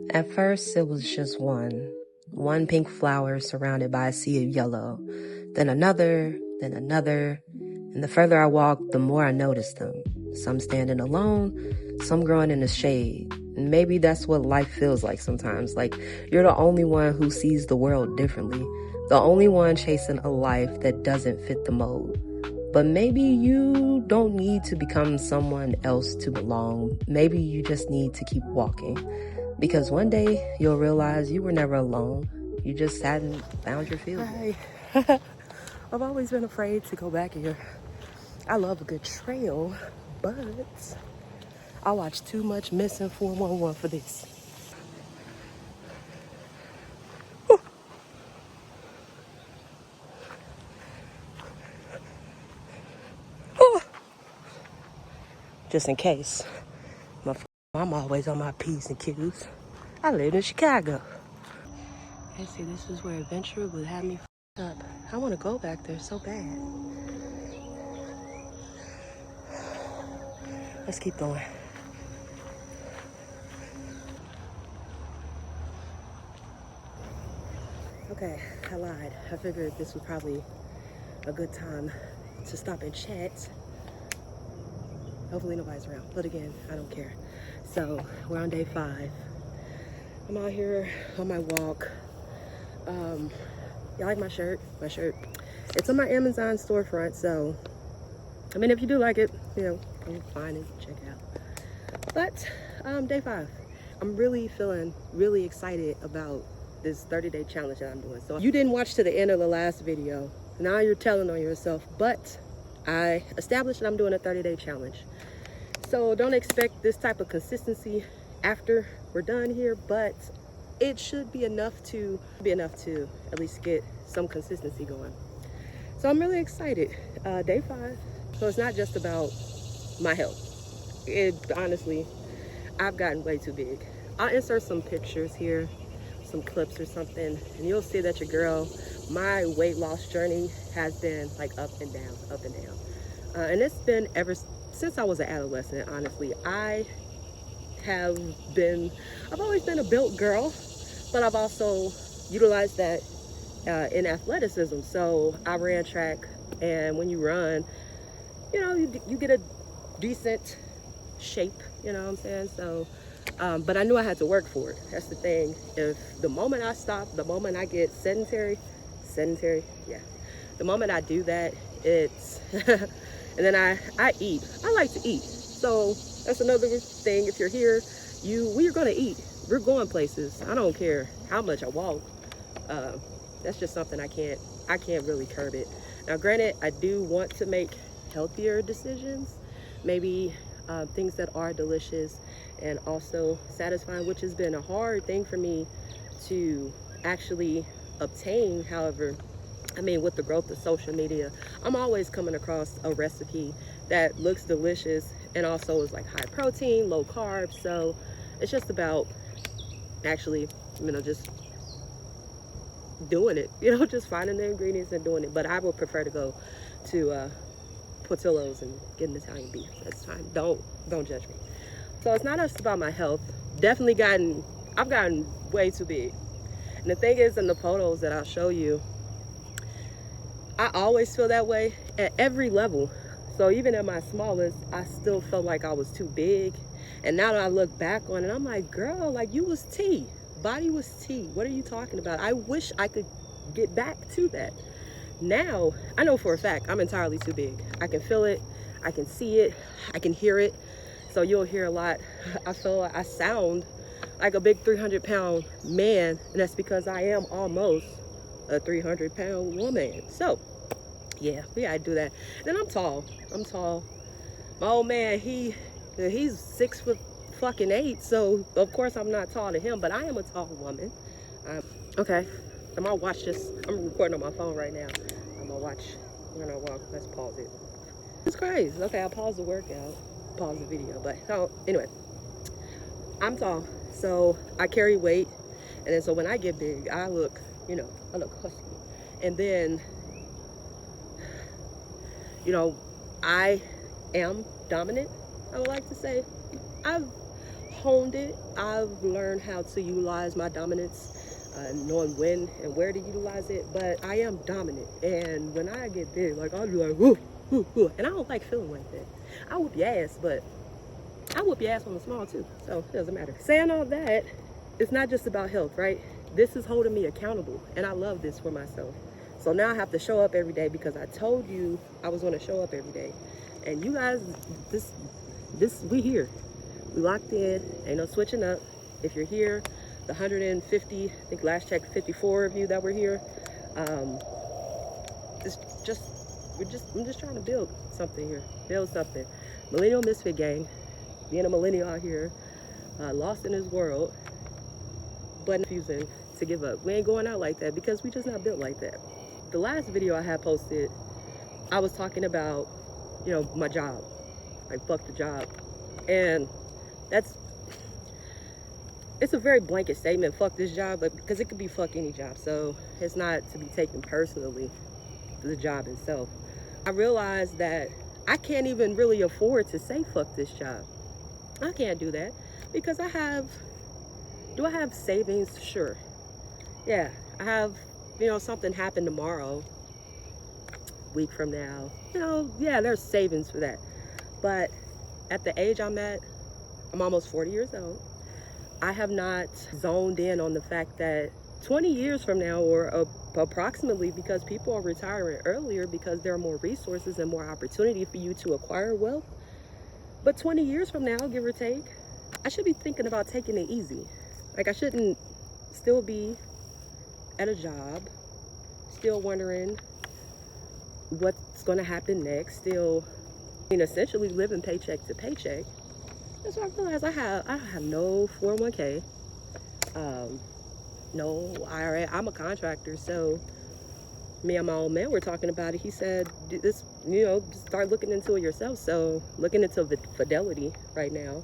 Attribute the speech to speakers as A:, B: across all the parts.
A: At first, it was just one pink flower surrounded by a sea of yellow, then another, and the further I walked, the more I noticed them. Some standing alone, some growing in the shade. And maybe that's what life feels like sometimes, like you're the only one who sees the world differently, the only one chasing a life that doesn't fit the mold. But maybe you don't need to become someone else to belong. Maybe you just need to keep walking. Because one day you'll realize you were never alone. You just hadn't found your field.
B: Hi. I've always been afraid to go back here. I love a good trail, but I watch too much Missing 411 for this. Just in case. I'm always on my P's and Q's. I live in Chicago. I see this is where Adventure would have me up. I want to go back there so bad. Let's keep going. Okay, I lied. I figured this was probably a good time to stop and chat. Hopefully nobody's around, but again, I don't care. So we're on day 5. I'm out here on my walk. Y'all like my shirt? My shirt. It's on my Amazon storefront, so I mean, if you do like it, you know, go find it, check it out. But day 5, I'm really feeling really excited about this 30-day challenge that I'm doing. So you didn't watch to the end of the last video. Now you're telling on yourself, but I established that I'm doing a 30-day challenge. So don't expect this type of consistency after we're done here, but it should be enough to at least get some consistency going. So I'm really excited. Day 5. So it's not just about my health. Honestly, I've gotten way too big. I'll insert some pictures here, some clips or something, and you'll see that your girl, my weight loss journey has been like up and down, up and down. And it's been ever since I was an adolescent, honestly. I've always been a built girl, but I've also utilized that in athleticism. So I ran track, and when you run, you know, you get a decent shape, you know what I'm saying? So, but I knew I had to work for it. That's the thing. If the moment I stop, the moment I get sedentary, yeah. The moment I do that, it's, and then I eat. I like to eat. So that's another thing. If you're here, we're gonna eat. We're going places. I don't care how much I walk. That's just something I can't really curb it. Now, granted, I do want to make healthier decisions, maybe things that are delicious and also satisfying, which has been a hard thing for me to actually obtain. However, I mean, with the growth of social media, I'm always coming across a recipe that looks delicious and also is like high protein, low carb. So it's just about actually, you know, just doing it, you know, just finding the ingredients and doing it. But I would prefer to go to Portillo's and get an Italian beef. That's fine. Don't judge me. So it's not just about my health. I've gotten way too big. And the thing is, in the photos that I'll show you, I always feel that way at every level. So even at my smallest, I still felt like I was too big. And now that I look back on it, I'm like, girl, like you was T. Body was T. What are you talking about? I wish I could get back to that. Now, I know for a fact I'm entirely too big. I can feel it. I can see it. I can hear it. So you'll hear a lot. I sound like a big 300-pound man, and that's because I am almost a 300-pound woman. So yeah, we gotta do that. Then I'm tall. My old man, he's 6'8", so of course I'm not tall to him, but I am a tall woman. Okay, I'm gonna watch this. I'm recording on my phone right now. I'm gonna watch when I walk. Let's pause it. It's crazy. Okay, I'll pause the workout, pause the video. But so anyway, I'm tall, so I carry weight, and then so when I get big, I look husky. And then, you know, I am dominant, I would like to say. I've honed it. I've learned how to utilize my dominance, knowing when and where to utilize it. But I am dominant, and when I get big, like I'll be like, whoo, whoo, whoo. And I don't like feeling like that. I whoop your ass, but I whoop your ass when I'm small too, so it doesn't matter. Saying all that, it's not just about health, right? This is holding me accountable, and I love this for myself. So now I have to show up every day because I told you I was going to show up every day. And you guys, we here. We locked in, ain't no switching up. If you're here, the 150, I think last check 54 of you that were here, I'm just trying to build something here, build something. Millennial Misfit Gang, being a millennial out here, lost in this world, but refusing to give up. We ain't going out like that because we just not built like that. The last video I had posted, I was talking about, you know, my job, like fuck the job. And it's a very blanket statement, fuck this job, like, because it could be fuck any job. So it's not to be taken personally, the job itself. I realized that I can't even really afford to say fuck this job. I can't do that because do I have savings? Sure. Yeah, I have, you know, something happen tomorrow, week from now, you know, yeah, there's savings for that. But at the age I'm at, I'm almost 40 years old. I have not zoned in on the fact that 20 years from now, or approximately, because people are retiring earlier because there are more resources and more opportunity for you to acquire wealth. But 20 years from now, give or take, I should be thinking about taking it easy. Like, I shouldn't still be at a job, still wondering what's going to happen next, still, I mean, essentially living paycheck to paycheck. That's why I realized I have no 401k, no IRA. I'm a contractor, so me and my old man were talking about it. He said, this, you know, start looking into it yourself. So looking into Fidelity right now.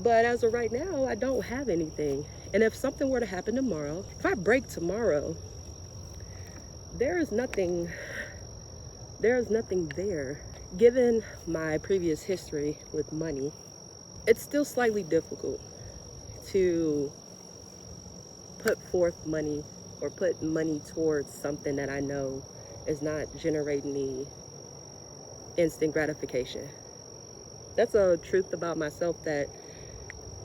B: But as of right now, I don't have anything. And if something were to happen tomorrow, if I break tomorrow, there is nothing there. Given my previous history with money, it's still slightly difficult to put forth money or put money towards something that I know is not generating me instant gratification. That's a truth about myself that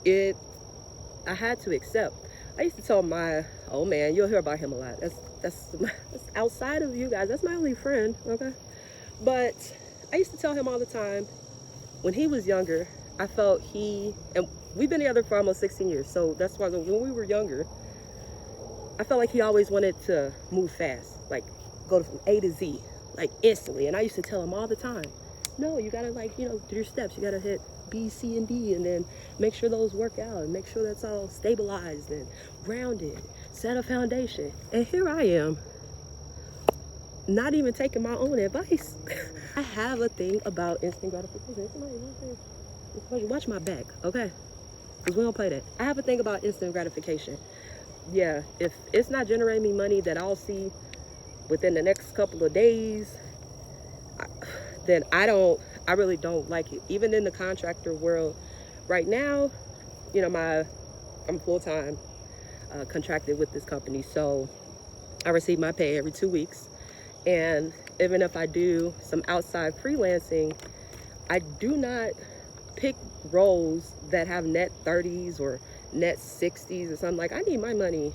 B: I had to accept. I used to tell my old man, you'll hear about him a lot. That's outside of you guys. That's my only friend, okay? But I used to tell him all the time, when he was younger, I felt and we've been together for almost 16 years. So that's why when we were younger, I felt like he always wanted to move fast, like go from A to Z, like instantly. And I used to tell him all the time, no, you gotta, like, you know, do your steps. You gotta hit B, C, and D, and then make sure those work out and make sure that's all stabilized and grounded, set a foundation. And here I am, not even taking my own advice. I have a thing about instant gratification. Somebody, watch my back, okay? Because we don't play that. I have a thing about instant gratification. Yeah, if it's not generating me money that I'll see within the next couple of days, then I really don't like it. Even in the contractor world right now, you know, I'm full-time contracted with this company, so I receive my pay every 2 weeks. And even if I do some outside freelancing, I do not pick roles that have net 30s or net 60s or something. Like, I need my money.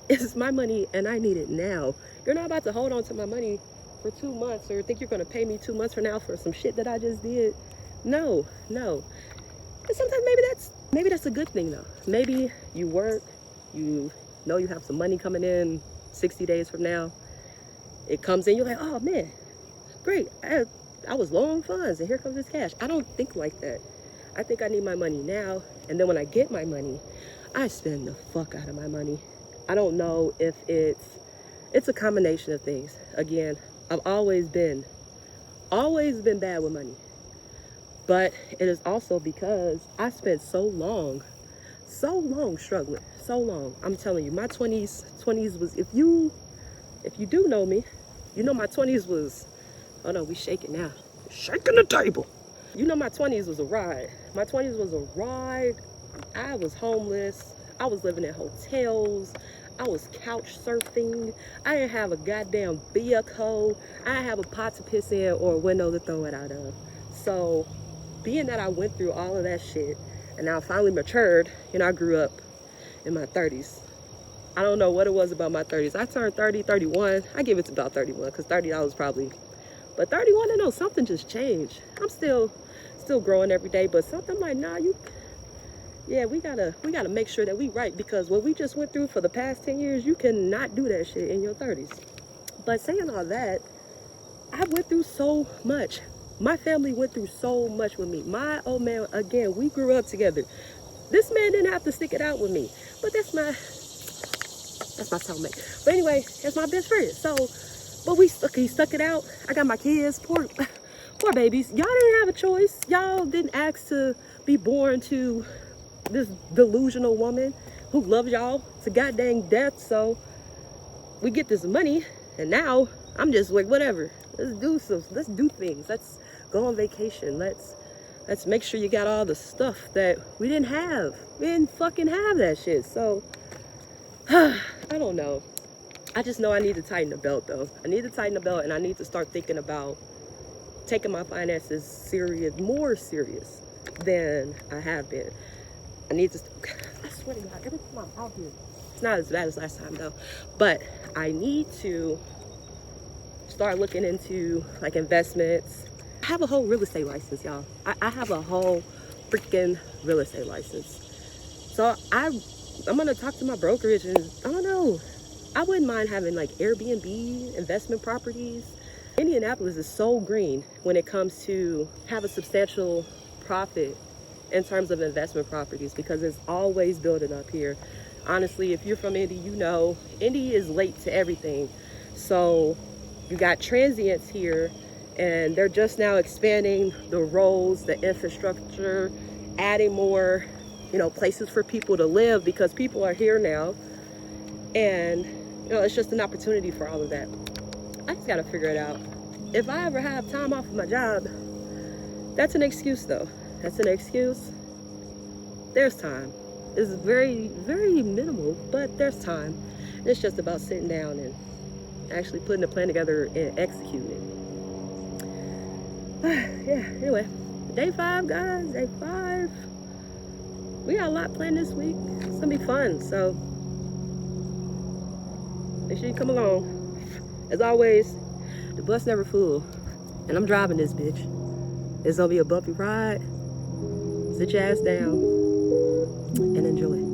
B: It's my money and I need it now. You're not about to hold on to my money for 2 months or think you're going to pay me 2 months from now for some shit that I just did. No. And sometimes maybe that's a good thing though. Maybe you work, you know you have some money coming in 60 days from now. It comes in, you're like, oh man, great. I was low on funds and here comes this cash. I don't think like that. I think I need my money now. And then when I get my money, I spend the fuck out of my money. I don't know if it's a combination of things. Again, I've always been bad with money. But it is also because I spent so long struggling, so long. I'm telling you, my 20s was, if you do know me, you know my 20s was, oh no, we shaking now. Shaking the table. You know, my 20s was a ride. My 20s was a ride. I was homeless. I was living in hotels. I was couch surfing. I didn't have a goddamn vehicle. I didn't have a pot to piss in or a window to throw it out of. So, being that I went through all of that shit and now I finally matured, you know, I grew up in my 30s. I don't know what it was about my 30s. I turned 30, 31. I give it to about 31 because 30 I was probably, but 31, I know something just changed. I'm still growing every day, but something like, nah, we gotta make sure that we right, because what we just went through for the past 10 years, you cannot do that shit in your 30s. But saying all that, I went through so much. My family went through so much with me. My old man, again, we grew up together. This man didn't have to stick it out with me, but that's my soulmate. But anyway, that's my best friend. So, but he stuck it out. I got my kids, poor babies. Y'all didn't have a choice. Y'all didn't ask to be born to this delusional woman who loves y'all to goddamn death. So we get this money, and now I'm just like, whatever. Let's do things. Let's go on vacation. Let's make sure you got all the stuff that we didn't have. We didn't fucking have that shit. So I don't know. I just know I need to tighten the belt, though. I need to tighten the belt, and I need to start thinking about taking my finances more serious than I have been. I need to, I swear to God, every time I'm out here, it's not as bad as last time though, but I need to start looking into like investments. I have a whole real estate license, y'all. I have a whole freaking real estate license. So I'm gonna talk to my brokerage, and I don't know, I wouldn't mind having like Airbnb investment properties. Indianapolis is so green when it comes to have a substantial profit in terms of investment properties, because it's always building up here. Honestly, if you're from Indy, you know Indy is late to everything. So you got transients here, and they're just now expanding the roads, the infrastructure, adding more, you know, places for people to live, because people are here now, and you know, it's just an opportunity for all of that. I just gotta figure it out. If I ever have time off of my job, that's an excuse though. That's an excuse. There's time. It's very, very minimal, but there's time. It's just about sitting down and actually putting a plan together and executing it. Yeah, anyway, day 5, guys, day 5. We got a lot planned this week. It's gonna be fun, so make sure you come along. As always, the bus never full, and I'm driving this bitch. It's gonna be a bumpy ride. Sit your ass down and enjoy.